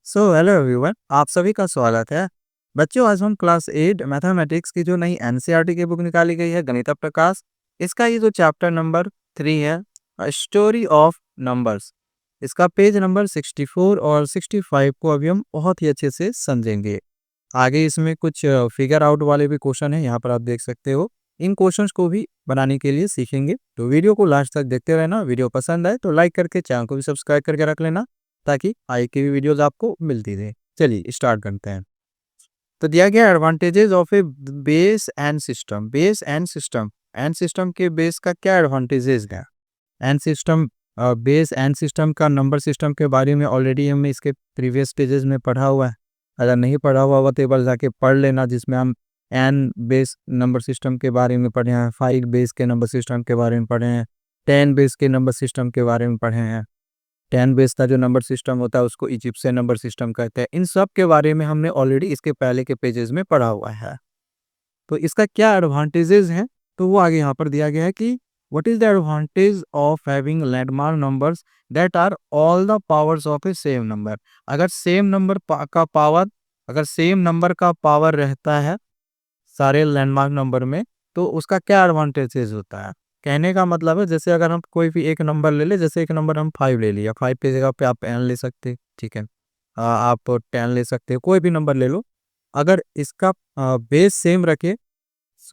Hello everyone, आप सभी का स्वागत है। बच्चों, आज हम क्लास 8 मैथमेटिक्स की जो नई एनसीईआरटी की बुक निकाली गई है गणित प्रकाश, इसका ये जो चैप्टर नंबर 3 है, स्टोरी ऑफ नंबर्स, इसका पेज नंबर 64 और 65 को अभी हम बहुत ही अच्छे से समझेंगे। आगे इसमें कुछ फिगर आउट वाले भी क्वेश्चन है, यहाँ पर आप देख सकते हो। इन क्वेश्चंस को भी बनाने के लिए सीखेंगे, तो वीडियो को लास्ट तक देखते रहना। वीडियो पसंद आए तो लाइक करके चैनल को भी सब्सक्राइब करके रख लेना, ताकि आगे की भी वीडियोस आपको मिलती रहे। चलिए स्टार्ट करते हैं। तो दिया गया advantages of A base and system. Base and system, and system के बेस का क्या एडवांटेजेस है? And system, base and system का नंबर सिस्टम के बारे में ऑलरेडी हमने इसके प्रीवियस पेजेस में पढ़ा हुआ है। अगर नहीं पढ़ा हुआ तो एक बार जाके पढ़ लेना, जिसमें हम एन बेस नंबर सिस्टम के बारे में पढ़े हैं, 5 बेस के नंबर सिस्टम के बारे में पढ़े हैं, 10 बेस के नंबर सिस्टम के बारे में पढ़े हैं। 10 बेस का जो नंबर सिस्टम होता है उसको इजिप्शियन नंबर सिस्टम कहते हैं। इन सब के बारे में हमने ऑलरेडी इसके पहले के पेजेस में पढ़ा हुआ है। तो इसका क्या एडवांटेजेस हैं, तो वो आगे यहाँ पर दिया गया है कि what is the advantage of having landmark numbers that are all the powers of a same number. अगर सेम नंबर का पावर, अगर सेम नंबर का पावर रहता है सारे लैंडमार्क नंबर में, तो उसका क्या एडवांटेजेस होता है? कहने का मतलब है, जैसे अगर हम कोई भी एक नंबर ले ले, जैसे एक नंबर हम 5 ले लिया, 5 की जगह पे आप एन ले सकते, ठीक है। आप 10 ले सकते हो, कोई भी नंबर ले लो। अगर इसका बेस सेम रखे,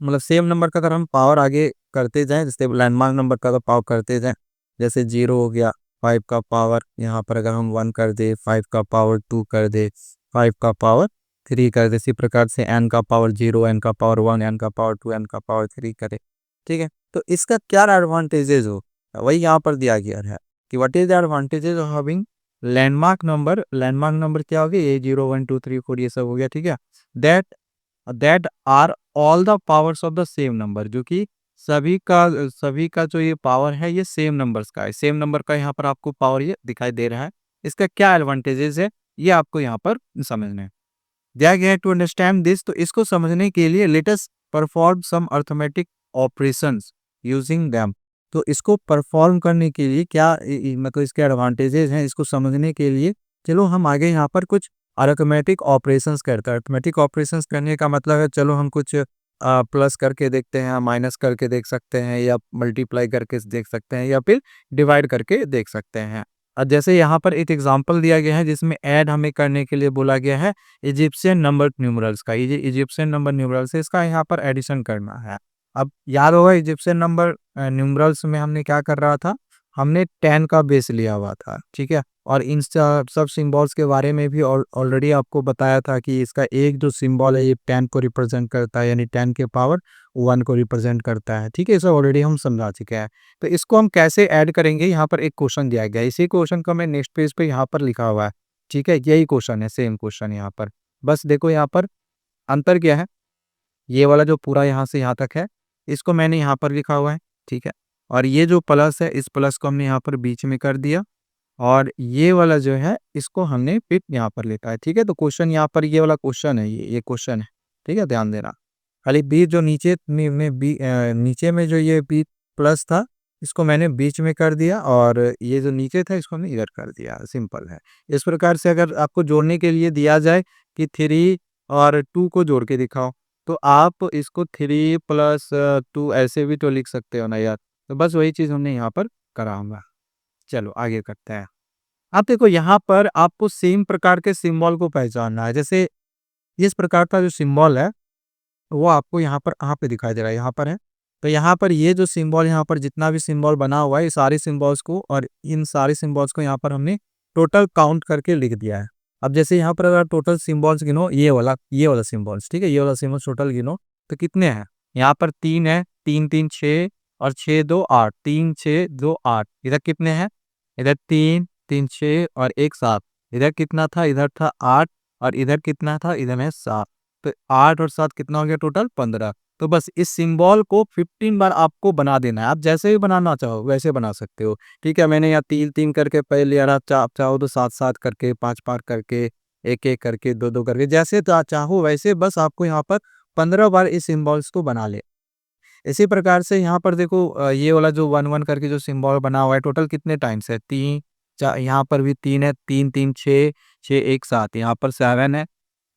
मतलब सेम नंबर का अगर हम पावर आगे करते जाएं, जैसे लैंडमार्क नंबर का अगर पावर करते जाएं, जैसे 0 हो गया, 5 का पावर यहाँ पर अगर हम 1 कर दे, 5 का पावर 2 कर दे, 5 का पावर 3 कर दे, इसी प्रकार से n का पावर 0, n का पावर 1, n का पावर 2, n का पावर 3 करे, ठीक है। तो इसका क्या एडवांटेजेस हो, वही यहाँ पर दिया गया है कि what is the advantages of having landmark number. Landmark number क्या हो गया? ये 0 1 2 3 4 ये सब हो गया, ठीक है। That that are all the powers of the same number, जो कि सभी का जो ये पावर है ये सेम नंबर्स का है। सेम नंबर का यहाँ पर आपको पावर ये दिखाई दे रहा है। इसका क्या एडवांटेजेस है ये आपको यहाँ पर समझना है। दिया गया है टू अंडरस्टैंड दिस, तो इसको समझने के लिए let us perform some arithmetic operations using them. तो इसको परफॉर्म करने के लिए क्या मतलब इसके एडवांटेजेस हैं, इसको समझने के लिए चलो हम आगे यहाँ पर कुछ अरिथमेटिक ऑपरेशंस करते हैं। अरिथमेटिक ऑपरेशंस करने का मतलब है, चलो हम कुछ प्लस करके देखते हैं, माइनस करके देख सकते हैं, या मल्टीप्लाई करके देख सकते हैं, या फिर डिवाइड करके देख सकते हैं। जैसे यहाँ पर एक एग्जांपल दिया गया है जिसमें ऐड हमें करने के लिए बोला गया है इजिप्शियन नंबर न्यूमरल्स का। ये इजिप्शियन नंबर न्यूमरल्स है, इसका यहाँ पर एडिशन करना है। अब याद होगा इजिप्शियन नंबर न्यूमरल्स में हमने क्या कर रहा था, हमने 10 का बेस लिया हुआ था, ठीक है। और इन सब सिंबल्स के बारे में भी ऑलरेडी आपको बताया था कि इसका एक जो सिंबल है ये 10 को रिप्रेजेंट करता है, यानी 10 के पावर 1 को रिप्रेजेंट करता है, ठीक है। इसे ऑलरेडी हम समझा चुके हैं। तो इसको हम कैसे ऐड करेंगे, यहाँ पर एक क्वेश्चन दिया गया है। इसी क्वेश्चन का मैं नेक्स्ट पेज पे यहाँ पर लिखा हुआ है, ठीक है। यही क्वेश्चन है, सेम क्वेश्चन यहाँ पर। बस देखो यहाँ पर अंतर क्या है, ये वाला जो पूरा यहाँ से यहाँ तक है इसको मैंने यहाँ पर लिखा हुआ है, ठीक है। और ये जो प्लस है, इस प्लस को हमने यहाँ पर बीच में कर दिया, और ये वाला जो है इसको हमने फिर यहाँ पर लिखा है, ठीक है। तो क्वेश्चन यहाँ पर ये वाला क्वेश्चन है, ये क्वेश्चन है, ठीक है, ध्यान देना। खाली बी जो नीचे नीचे में जो ये बी प्लस था इसको मैंने बीच में कर दिया, और ये जो नीचे था इसको हमने इधर कर दिया, सिंपल है। इस प्रकार से अगर आपको जोड़ने के लिए दिया जाए कि 3 और 2 को जोड़ के दिखाओ, तो आप इसको 3 प्लस 2 ऐसे भी तो लिख सकते हो ना यार। तो बस वही चीज़ हमने यहाँ पर करा होगा। चलो आगे करते हैं। आप देखो यहाँ पर आपको सेम प्रकार के सिंबल को पहचानना है। जैसे इस प्रकार का जो सिंबल है वो आपको यहाँ पर कहाँ पे दिखाई दे रहा है, यहाँ पर है। तो यहाँ पर ये जो सिंबल, यहाँ पर जितना भी सिंबल बना हुआ है, ये सारे सिंबल्स को और इन सारे सिंबल्स को यहाँ पर हमने टोटल काउंट करके लिख दिया है। अब जैसे यहाँ पर अगर टोटल सिंबल्स गिनो, ये वाला सिंबल्स, ठीक है, ये वाला सिंबल टोटल गिनो तो कितने हैं? यहाँ पर 3 है, 3 3 6 और 6 2 8, 3 6 2 8। इधर कितने हैं? इधर 3 3 6 और 1 7। इधर कितना था? इधर था 8, और इधर कितना था? इधर है 7। तो 8 और 7 कितना हो गया टोटल? 15। तो बस इस सिंबल को 15 बार आपको बना देना है। आप जैसे भी बनाना चाहो वैसे बना सकते हो, ठीक है। मैंने यहाँ 3 3 करके पहले लिया रहा, आप चाहो तो 7 7 करके, 5 5 करके, 1 1 करके, 2 2 करके, जैसे चाहो वैसे बस आपको यहाँ पर 15 बार इस सिंबल्स को बना ले। इसी प्रकार से यहाँ पर देखो ये वाला जो 1 1 करके जो सिंबल बना हुआ है, टोटल कितने टाइम्स है? 3 यहाँ पर भी 3 है, 3 3 6 6 1 7, यहाँ पर 7 है,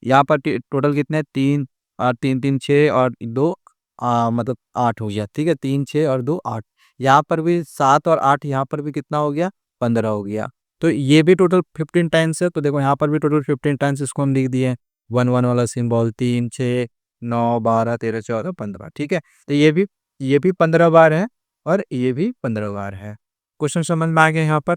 यहाँ पर टोटल कितने 3 और 3 3 6 और 2 मतलब 8 हो गया। ठीक है, 3 6 और 2 8, यहाँ पर भी 7 और 8, यहाँ पर भी कितना हो गया 15 हो गया। तो ये भी टोटल 15 टाइम्स है। तो देखो यहाँ पर भी टोटल 15 टाइम्स इसको हम लिख दिए, 1 1 वाला सिंबल, 3 6 9 12 13 14 15। ठीक है, तो ये भी 15 बार है और ये भी 15 बार है। क्वेश्चन समझ में आ गया यहाँ पर,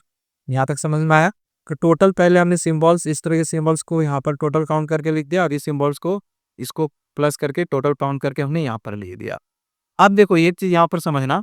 यहाँ तक समझ में आया? तो टोटल पहले हमने सिंबल्स, इस तरह के सिंबल्स को यहाँ पर टोटल काउंट करके लिख दिया और इस सिंबल्स को इसको प्लस करके टोटल काउंट करके हमने यहाँ पर लिख दिया। अब देखो ये चीज यहाँ पर समझना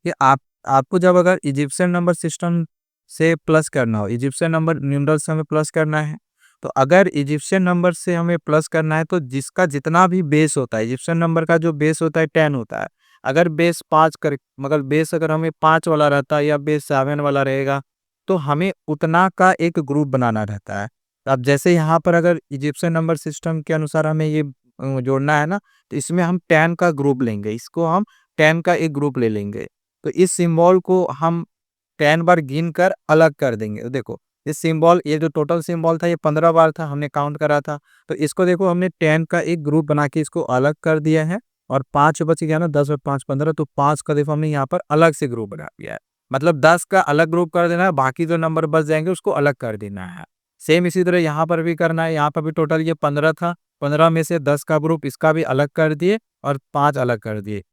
कि आपको जब अगर इजिप्शियन नंबर सिस्टम से प्लस करना हो, इजिप्शियन नंबर न्यूमरल से हमें प्लस करना है, तो अगर इजिप्शियन नंबर से हमें प्लस करना है तो जिसका जितना भी बेस होता है, इजिप्शियन नंबर का जो बेस होता है 10 होता है। अगर बेस 5 कर, मगर बेस अगर हमें 5 वाला रहता है या बेस 7 वाला रहेगा, तो हमें उतना का एक ग्रुप बनाना रहता है। अब जैसे यहाँ पर अगर इजिप्शियन नंबर सिस्टम के अनुसार हमें ये जोड़ना है ना, तो इसमें हम 10 का ग्रुप लेंगे, इसको हम 10 का एक ग्रुप ले लेंगे। तो इस सिंबल को हम 10 बार गिन कर अलग कर देंगे। तो देखो इस सिंबल, ये जो टोटल सिंबल था ये 15 बार था, हमने काउंट करा था। तो इसको देखो हमने 10 का एक ग्रुप बना के इसको अलग कर दिया है और 5 बच गया ना, 10 और 5 15, तो 5 का देखो हमने यहाँ पर अलग से ग्रुप बना दिया है। मतलब 10 का अलग ग्रुप कर देना है, बाकी जो नंबर बच जाएंगे उसको अलग कर देना है। सेम इसी तरह यहाँ पर भी करना है। यहाँ पर भी टोटल ये 15 था, 15 में से 10 का ग्रुप इसका भी अलग कर दिए और 5 अलग कर दिए।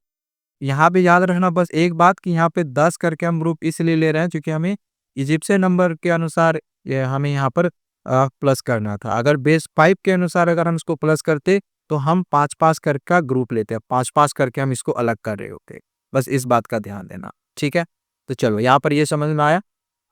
यहाँ पे याद रखना बस एक बात कि यहाँ पे 10 करके हम ग्रुप इसलिए ले रहे हैं क्योंकि हमें इजिप्शियन नंबर के अनुसार ये हमें यहाँ पर प्लस करना था। अगर बेस 5 के अनुसार अगर हम इसको प्लस करते तो हम 5 5 करके ग्रुप लेते हैं, 5 5 करके हम इसको अलग कर रहे होते। बस इस बात का ध्यान देना, ठीक है? तो चलो यहाँ पर ये समझ में आया।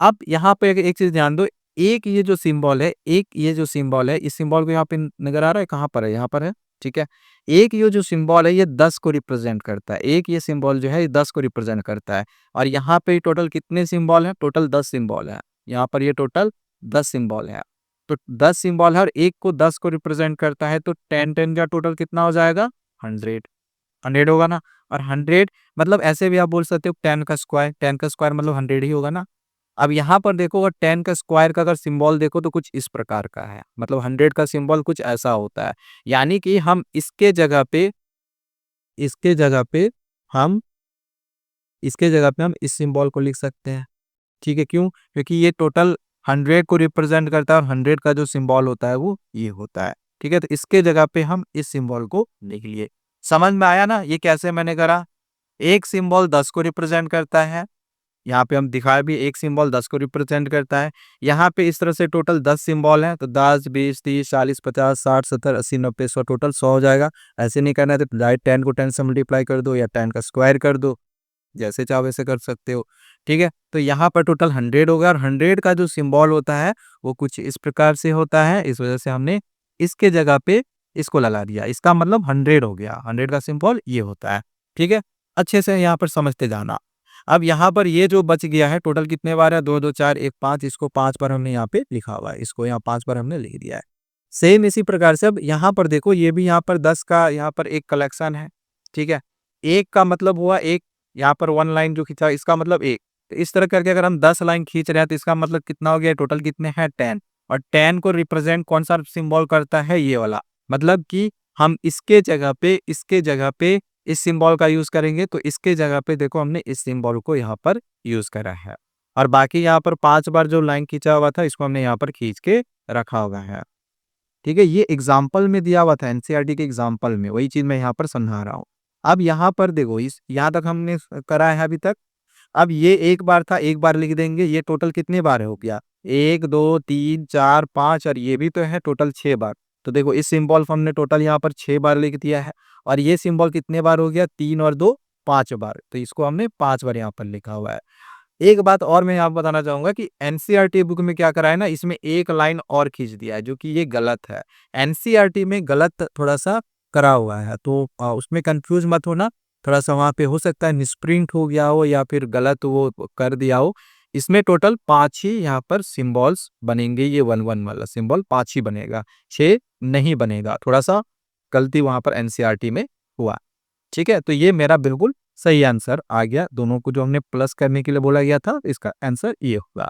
अब यहाँ पे एक चीज ध्यान दो, एक ये जो सिंबल है, एक ये जो सिंबल है, इस सिंबल को यहाँ पे नजर आ रहा है, कहाँ पर है? यहाँ पर है, ठीक है। एक ये जो सिंबल है ये 10 को रिप्रेजेंट करता है, एक ये सिंबल जो है ये 10 को रिप्रेजेंट करता है। और यहाँ पे टोटल कितने सिंबल हैं? टोटल 10 सिंबल है। यहाँ पर ये टोटल 10 सिंबल है। तो 10 सिंबल हर एक को 10 को रिप्रेजेंट करता है, तो 10 10 का टोटल कितना हो जाएगा? 100। 100 होगा ना। और 100 मतलब ऐसे भी आप बोल सकते हो 10 का स्क्वायर, 10 का स्क्वायर मतलब 100 ही होगा ना। अब यहाँ पर देखो अगर 10 का स्क्वायर का अगर सिंबल देखो तो कुछ इस प्रकार का है, मतलब 100 का सिंबल कुछ ऐसा होता है। यानी कि हम इसके जगह पे हम इस सिंबल को लिख सकते हैं। ठीक है, क्यों? क्योंकि ये टोटल 100 को रिप्रेजेंट करता है और 100 का जो सिंबल होता है वो ये होता है। ठीक है, तो इसके जगह पे हम इस सिंबल को लिख लिए। समझ में आया ना ये कैसे मैंने करा? एक सिंबल 10 को रिप्रेजेंट करता है, यहाँ पे हम दिखाया भी एक सिंबल 10 को रिप्रेजेंट करता है। यहाँ पे इस तरह से टोटल 10 सिंबल हैं, तो 10 20 30 40 50 60 70 80 90 100, टोटल 100 हो जाएगा। ऐसे नहीं करना है तो डायरेक्ट 10 को 10 से मल्टीप्लाई कर दो या 10 का स्क्वायर कर दो, जैसे चाहो वैसे कर सकते हो। ठीक है, तो यहाँ पर टोटल 100 होगा और 100 का जो सिंबल होता है वो कुछ इस प्रकार से होता है। इस वजह से हमने इसके जगह पे इसको लगा दिया, इसका मतलब 100 हो गया। 100 का सिंबल ये होता है। ठीक है, अच्छे से यहाँ पर समझते जाना। अब यहाँ पर ये जो बच गया है टोटल कितने बार है? 2 2 4 1 5, इसको 5 बार हमने यहाँ पे लिखा हुआ है, इसको यहाँ 5 बार हमने लिख दिया है। सेम इसी प्रकार से अब यहाँ पर देखो ये भी यहाँ पर 10 का यहाँ पर एक कलेक्शन है। ठीक है, एक का मतलब हुआ एक, यहाँ पर 1 लाइन जो खींचा इसका मतलब एक। तो इस तरह करके अगर हम 10 लाइन खींच रहे हैं तो इसका मतलब कितना हो गया? टोटल कितने हैं? 10। और 10 को रिप्रेजेंट कौन सा सिंबल करता है? ये वाला। मतलब कि हम इसके जगह पे इस सिंबल का यूज करेंगे, तो इसके जगह पे देखो हमने इस सिंबल को यहाँ पर यूज करा है। और बाकी यहाँ पर 5 बार जो लाइन खींचा हुआ था इसको हमने यहाँ पर खींच के रखा हुआ है। ठीक है, ये एग्जाम्पल में दिया हुआ था, एनसीईआरटी के एग्जाम्पल में, वही चीज मैं यहाँ पर समझा रहा हूँ। अब यहाँ पर देखो इस यहाँ तक हमने करा है अभी तक। अब ये एक बार था, एक बार लिख देंगे। ये टोटल कितने बार हो गया? 1 2 3 4 5 और ये भी तो है टोटल 6 बार। तो देखो इस सिंबल को हमने टोटल यहाँ पर 6 बार लिख दिया है। और ये सिंबल कितने बार हो गया? 3 और 2 5 बार, तो इसको हमने 5 बार यहाँ पर लिखा हुआ है। एक बात और मैं आपको बताना चाहूंगा कि एनसीईआरटी बुक में क्या करा है ना, इसमें एक लाइन और खींच दिया है जो कि ये गलत है। एनसीईआरटी में गलत थोड़ा सा करा हुआ है, तो उसमें कंफ्यूज मत होना। थोड़ा सा वहां पे हो सकता है मिसप्रिंट हो गया हो या फिर गलत वो कर दिया हो। इसमें टोटल 5 ही यहाँ पर सिंबल्स बनेंगे, ये 1 1 वाला सिंबल 5 ही बनेगा, 6 नहीं बनेगा। थोड़ा सा गलती वहां पर एनसीईआरटी में हुआ। ठीक है, तो ये मेरा बिल्कुल सही आंसर आ गया। दोनों को जो हमने प्लस करने के लिए बोला गया था इसका आंसर ये होगा।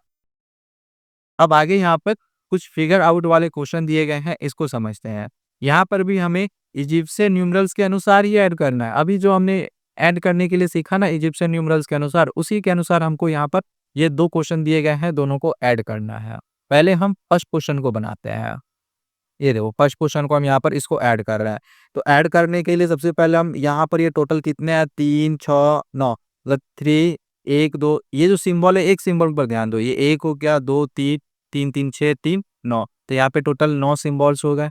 अब आगे यहाँ पर कुछ फिगर आउट वाले क्वेश्चन दिए गए हैं, इसको समझते हैं। यहाँ पर भी हमें इजिप्शियन न्यूमरल्स के अनुसार ही ऐड करना है। अभी जो हमने ऐड करने के लिए सीखा ना इजिप्शियन न्यूमरल्स के अनुसार, उसी के अनुसार हमको यहाँ पर ये 2 क्वेश्चन दिए गए हैं, दोनों को ऐड करना है। पहले हम फर्स्ट क्वेश्चन को बनाते हैं। ये देखो फर्स्ट क्वेश्चन को हम यहाँ पर इसको ऐड कर रहे हैं। तो ऐड करने के लिए सबसे पहले हम यहाँ पर ये टोटल कितने हैं 3, 6, 9 मतलब 3, 1, 2 ये जो सिंबल है एक सिंबल पर ध्यान दो। ये 1 हो गया, 2, 3, 3, 3, 6, 3, 9 तो यहाँ पे टोटल 9 सिंबल्स हो गए।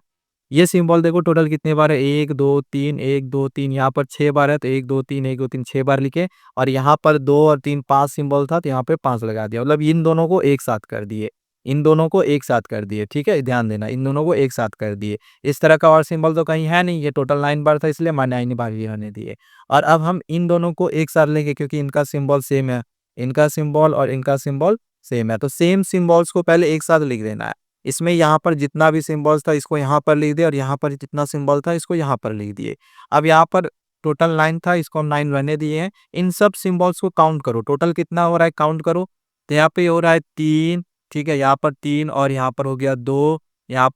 ये सिंबल देखो टोटल कितने बार है 1, 2, 3, 1, 2, 3 यहाँ पर 6 बार है तो 1, 2, 3, 1, 2, 3 6 बार लिखे और यहाँ पर 2 और 3 5 सिंबल था तो यहाँ पे 5 लगा दिया। मतलब इन दोनों को एक साथ कर दिए, इन दोनों को एक साथ कर दिए। ठीक है, ध्यान देना, इन दोनों को एक साथ कर दिए। इस तरह का और सिंबल तो कहीं है नहीं, ये टोटल 9 बार था इसलिए मैंने 9 बार ही रहने दिए। और अब हम इन दोनों को एक साथ लेंगे क्योंकि इनका सिंबल सेम है, इनका सिंबल और इनका सिंबल सेम है तो सेम सिंबल्स को पहले एक साथ लिख देना है। इसमें यहाँ पर जितना भी सिंबल्स था इसको यहाँ पर लिख दिए और यहाँ पर जितना सिंबल था इसको यहाँ पर लिख दिए। अब यहाँ पर टोटल 9 था, इसको हम 9 रहने दिए हैं। इन सब सिंबल्स को काउंट करो, टोटल कितना हो रहा है काउंट करो। तो यहाँ पे हो रहा है 3, ठीक है, यहाँ पर 3 और यहाँ पर हो गया 2, यहाँ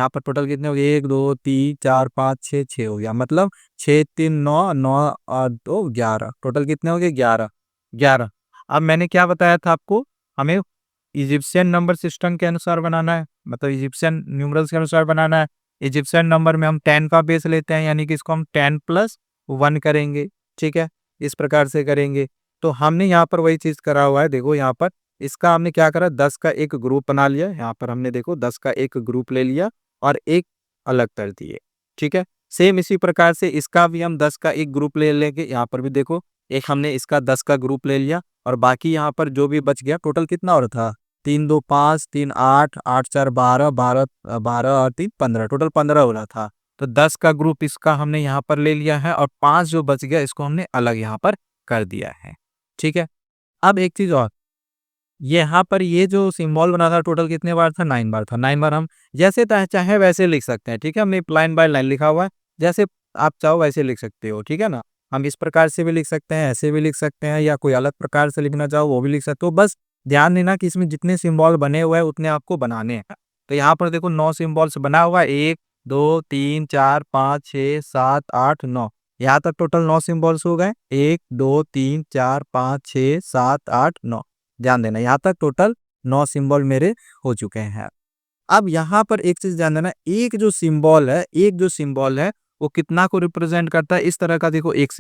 पर टोटल कितने हो गए 1, 2, 3, 4, 5, 6, 6 हो गया। मतलब 6, 3, 9, 9 और 2 11, टोटल कितने हो गए 11, 11। अब मैंने क्या बताया था आपको, हमें इजिप्शियन नंबर सिस्टम के अनुसार बनाना है, मतलब इजिप्शियन न्यूमरल्स के अनुसार बनाना है। इजिप्शियन नंबर में हम 10 का बेस लेते हैं, यानी कि इसको हम 10 प्लस 1 करेंगे। ठीक है, इस प्रकार से करेंगे। तो हमने यहाँ पर वही चीज करा हुआ है। देखो यहाँ पर इसका हमने क्या करा, 10 का एक ग्रुप बना लिया। यहाँ पर हमने देखो 10 का एक ग्रुप ले लिया और एक अलग कर दिए। ठीक है, सेम इसी प्रकार से इसका भी हम 10 का एक ग्रुप ले लेंगे। यहाँ पर भी देखो एक हमने इसका 10 का ग्रुप ले लिया और बाकी यहाँ पर जो भी बच गया, टोटल कितना और था 3, 2, 5, 3, 8, 8, 4, 12, 12, 12 और 3, 15, टोटल 15 हो रहा था। तो 10 का ग्रुप इसका हमने यहाँ पर ले लिया है और 5 जो बच गया इसको हमने अलग यहाँ पर कर दिया है। ठीक है, अब एक चीज और, यहाँ पर ये जो सिंबल बना था टोटल कितने बार था 9 बार था। 9 बार हम जैसे चाहे वैसे लिख सकते हैं। ठीक है, हमने लाइन बाय लाइन लिखा हुआ है, जैसे आप चाहो वैसे लिख सकते हो। ठीक है ना, हम इस प्रकार से भी लिख सकते हैं, ऐसे भी लिख सकते हैं, या कोई अलग प्रकार से लिखना चाहो वो भी लिख सकते हो। बस ध्यान देना कि इसमें जितने सिंबल बने हुए हैं उतने आपको बनाने हैं। तो यहाँ पर देखो 9 सिंबल्स बना हुआ है, 1, 2, 3, 4, 5, 6, 7, 8, 9, यहाँ तक टोटल 9 सिंबल्स हो गए। 1, 2, 3, 4, 5, 6, 7, 8, 9, ध्यान देना यहाँ तक टोटल 9 सिंबल मेरे हो चुके हैं। अब यहाँ पर एक चीज ध्यान देना, एक जो सिंबल है वो कितना को रिप्रेजेंट करता है। इस तरह का देखो एक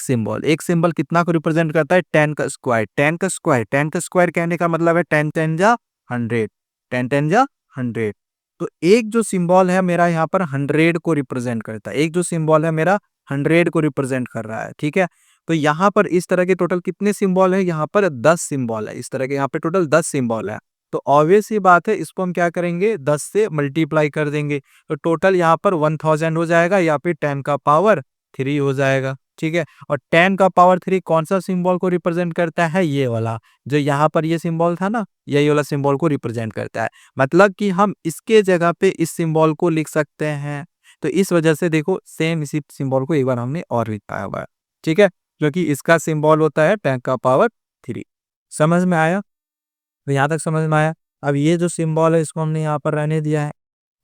सिंबल कितना को रिप्रेजेंट करता है 10 का स्क्वायर। 10 का स्क्वायर कहने का मतलब है 10 10 जा 100, 10 10 जा 100। तो एक जो सिंबल है मेरा यहाँ पर 100 को रिप्रेजेंट करता है, एक जो सिंबल है मेरा 100 को रिप्रेजेंट कर रहा है। ठीक है, तो यहाँ पर इस तरह के टोटल कितने सिंबल है, यहाँ पर 10 सिंबल है। इस तरह के यहाँ पे टोटल 10 सिंबल है। तो ऑब्वियस ही बात है, इसको हम क्या करेंगे 10 से मल्टीप्लाई कर देंगे तो टोटल यहाँ पर 1000 हो जाएगा, या फिर 10 का पावर 3 हो जाएगा। ठीक है, और 10 का पावर 3 कौन सा सिंबल को रिप्रेजेंट करता है, ये वाला जो यहाँ पर ये सिंबल था ना, यही वाला सिंबल को रिप्रेजेंट करता है। मतलब कि हम इसके जगह पे इस सिंबल को लिख सकते हैं। तो इस वजह से देखो सेम इसी सिंबल को एक बार हमने और लिखा हुआ है। ठीक है, क्योंकि इसका सिंबल होता है 10 का पावर 3। समझ में आया, तो यहाँ तक समझ में आया। अब ये जो सिंबल है इसको हमने यहाँ पर रहने दिया है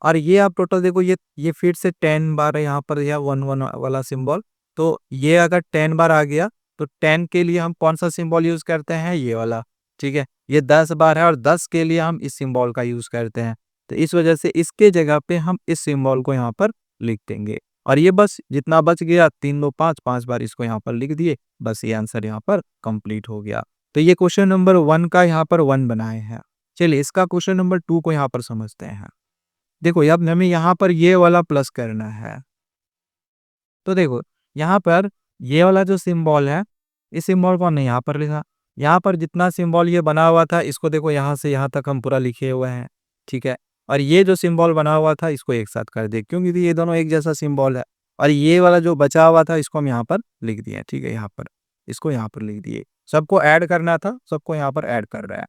और ये आप टोटल देखो ये फिर से 10 बार है यहाँ पर, यह 1 1 वाला सिंबल। तो ये अगर 10 बार आ गया तो 10 के लिए हम कौन सा सिंबल यूज करते हैं, ये वाला। ठीक है, ये 10 बार है और 10 के लिए हम इस सिंबल का यूज करते हैं। तो इस वजह से इसके जगह पे हम इस सिंबल को यहाँ पर लिख देंगे और ये बस जितना बच गया 3 2 5 5 बार इसको यहाँ पर लिख दिए, बस ये आंसर यहाँ पर कंप्लीट हो गया। तो ये क्वेश्चन नंबर 1 का यहाँ पर 1 बनाए हैं। चलिए इसका क्वेश्चन नंबर 2 को यहाँ पर समझते हैं। देखो अब हमें यहाँ पर ये वाला प्लस करना है। तो देखो यहाँ पर ये वाला जो सिंबल है, इस सिंबल को हमने यहाँ पर लिखा। यहाँ पर जितना सिंबल ये बना हुआ था इसको देखो यहाँ से यहाँ तक हम पूरा लिखे हुए हैं। ठीक है, और ये जो सिंबल बना हुआ था इसको एक साथ कर दे, क्योंकि ये दोनों एक जैसा सिंबल है। और ये वाला जो बचा हुआ था इसको हम यहाँ पर लिख दिए। ठीक है, यहाँ पर इसको यहाँ पर लिख दिए। सबको ऐड करना था, सबको यहाँ पर ऐड कर रहा है।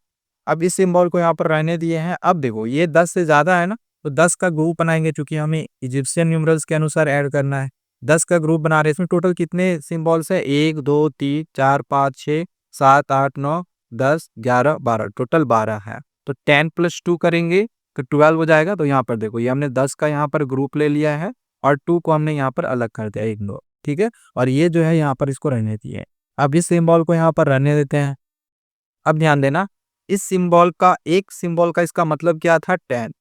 अब इस सिंबल को यहाँ पर रहने दिए हैं। अब देखो ये 10 से ज्यादा है ना, तो 10 का ग्रुप बनाएंगे, क्योंकि हमें इजिप्शियन न्यूमरल्स के अनुसार ऐड करना है। 10 का ग्रुप बना रहे हैं। इसमें टोटल कितने सिंबल्स है 1 2 3 4 5 6 7 8 9 10 11 12, टोटल 12 है। तो 10 + 2 करेंगे तो 12 हो जाएगा। तो यहाँ पर देखो ये हमने 10 का यहाँ पर ग्रुप ले लिया है और 2 को हमने यहाँ पर अलग कर दिया, इग्नोर, ठीक है। और ये जो है यहाँ पर इसको रहने दिए। अब इस सिंबल को यहाँ पर रहने देते हैं। अब ध्यान देना, इस सिंबल का, एक सिंबल का इसका मतलब क्या था, 10,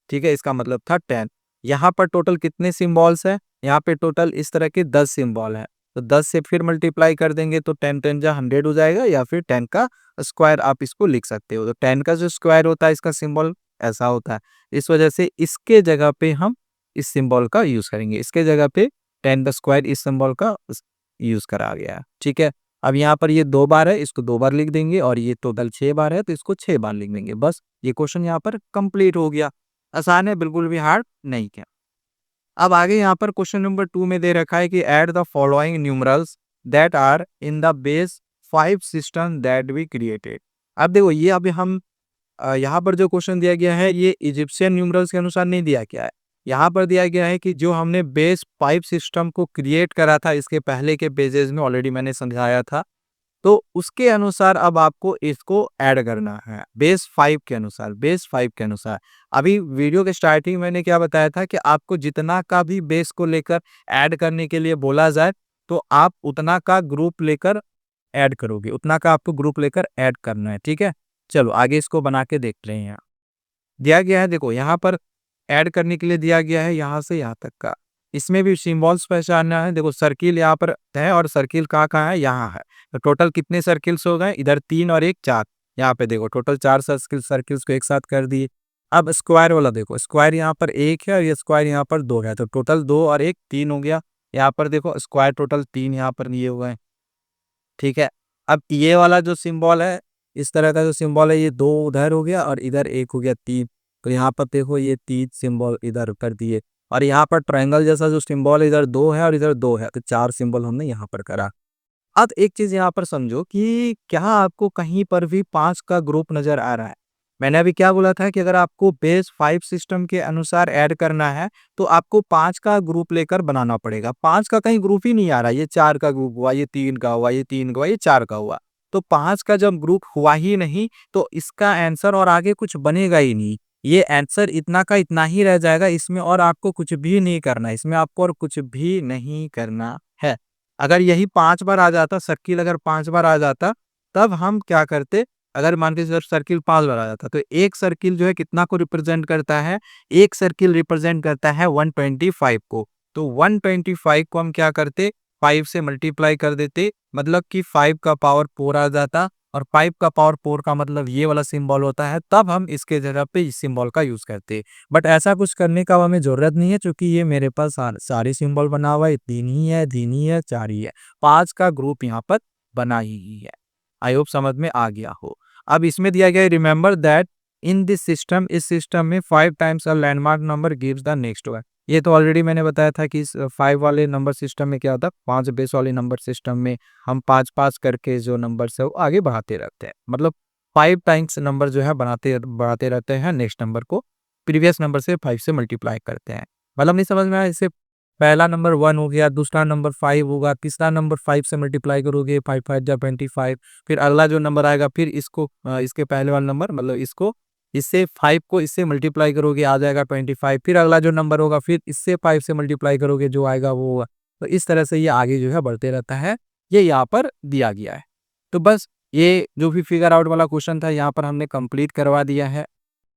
ठीक है, इसका मतलब था 10। यहाँ पर टोटल कितने सिंबल्स है, यहाँ पे टोटल इस तरह के 10 सिंबल है। तो 10 से फिर मल्टीप्लाई कर देंगे तो 10 10 जा 100 हो जाएगा, या फिर 10 का स्क्वायर आप इसको लिख सकते हो। तो 10 का जो स्क्वायर होता है इसका सिंबल ऐसा होता है। इस वजह से इसके जगह पे हम इस सिंबल का यूज करेंगे, इसके जगह पे 10 का स्क्वायर इस सिंबल का यूज करा गया है, ठीक है। अब यहाँ पर ये 2 बार है, इसको 2 बार लिख देंगे, और ये टोटल 6 बार है तो इसको 6 बार लिख देंगे। बस ये क्वेश्चन यहाँ पर कंप्लीट हो गया। आसान है, बिल्कुल भी हार्ड नहीं किया। अब आगे यहाँ पर क्वेश्चन नंबर 2 में दे रखा है कि add the following numerals that are in the base 5 system that we created. अब देखो ये अभी हम यहाँ पर जो क्वेश्चन दिया गया है ये इजिप्शियन न्यूमरल्स के अनुसार नहीं दिया गया है। यहाँ पर दिया गया है कि जो हमने बेस 5 सिस्टम को क्रिएट करा था, इसके पहले के पेजेस में ऑलरेडी मैंने समझाया था, तो उसके अनुसार अब आपको इसको ऐड करना है, बेस 5 के अनुसार, बेस 5 के अनुसार। अभी वीडियो के स्टार्टिंग मैंने क्या बताया था कि आपको जितना का भी बेस को लेकर ऐड करने के लिए बोला जाए तो आप उतना का ग्रुप लेकर ऐड करोगे, उतना का आपको ग्रुप लेकर ऐड करना है, ठीक है। चलो आगे इसको बना के देख रहे हैं। दिया गया है, देखो यहाँ पर ऐड करने के लिए दिया गया है यहाँ से यहाँ तक का। इसमें भी सिंबल्स पहचानना है। देखो सर्किल यहाँ पर है और सर्किल कहाँ है, यहाँ है। तो टोटल कितने सर्किल्स हो गए, इधर 3 और 1 4। यहाँ पे देखो टोटल 4 सर्किल्स को एक साथ कर दिए। अब स्क्वायर वाला देखो, स्क्वायर यहाँ पर 1 है और ये स्क्वायर यहाँ पर 2 है, तो टोटल 2 और 1 3 हो गया। यहाँ पर देखो स्क्वायर टोटल 3 यहाँ पर लिए हुए हैं, ठीक है। अब ये वाला जो सिंबल है, इस तरह का जो सिंबल है, ये 2 उधर हो गया और इधर 1 हो गया 3। तो यहाँ पर देखो ये 3 सिंबल इधर कर दिए, और यहाँ पर ट्रायंगल जैसा जो सिंबल है, इधर 2 है और इधर 2 है, तो 4 सिंबल हमने यहाँ पर करा। अब एक चीज यहाँ पर समझो कि क्या आपको कहीं पर भी 5 का ग्रुप नजर आ रहा है। मैंने अभी क्या बोला था कि अगर आपको बेस 5 सिस्टम के अनुसार ऐड करना है तो आपको 5 का ग्रुप लेकर बनाना पड़ेगा। 5 का कहीं ग्रुप ही नहीं आ रहा, ये 4 का ग्रुप हुआ, ये 3 का हुआ, ये 3 का हुआ, ये 4 का हुआ। तो 5 का जब ग्रुप हुआ ही नहीं तो इसका आंसर और आगे कुछ बनेगा ही नहीं। ये आंसर इतना का इतना ही रह जाएगा, इसमें और आपको कुछ भी नहीं करना, इसमें आपको और कुछ भी नहीं करना है। अगर यही 5 बार आ जाता, सर्किल अगर 5 बार आ जाता, तब हम क्या करते, अगर मान के सर्किल 5 बार आ जाता तो एक सर्किल जो है कितना को रिप्रेजेंट करता है, एक सर्किल रिप्रेजेंट करता है 125 को। तो 125 को हम क्या करते, 5 से मल्टीप्लाई कर देते, मतलब कि 5 का पावर 4 आ जाता, और 5 का पावर 4 का मतलब ये वाला सिंबल होता है। तब हम इसके जगह पे इस सिंबल का यूज करते। बट ऐसा कुछ करने का हमें जरूरत नहीं है, क्योंकि ये मेरे पास सारे सिंबल बना हुआ है, 3 ही है, 3 ही है, 4 ही है, 5 का ग्रुप यहाँ पर बना ही है। आई होप समझ में आ गया हो। अब इसमें दिया गया है, remember that in this system, इस सिस्टम में 5 times a landmark number gives the next one. ये तो ऑलरेडी मैंने बताया था कि इस 5 वाले नंबर सिस्टम में क्या होता है, 5 बेस वाले नंबर सिस्टम में हम 5 करके जो नंबर है वो आगे बढ़ाते रहते हैं। मतलब 5 टाइम्स नंबर जो है बढ़ाते बढ़ाते रहते हैं, नेक्स्ट नंबर को प्रीवियस नंबर से 5 से मल्टीप्लाई करते हैं। मतलब नहीं समझ में आया, इससे पहला नंबर 1 हो गया, दूसरा नंबर 5 होगा, तीसरा नंबर 5 से मल्टीप्लाई करोगे, 5 5 जा 25। फिर अगला जो नंबर आएगा, फिर इसको इसके पहले वाला नंबर, मतलब इसको, इससे 5 को इससे मल्टीप्लाई करोगे, आ जाएगा 25। फिर अगला जो नंबर होगा, फिर इससे 5 से मल्टीप्लाई करोगे, जो आएगा वो होगा। तो इस तरह से ये आगे जो है बढ़ते रहता है। ये यहाँ पर दिया गया है। तो बस ये जो भी फिगर आउट वाला क्वेश्चन था यहाँ पर हमने कंप्लीट करवा दिया है।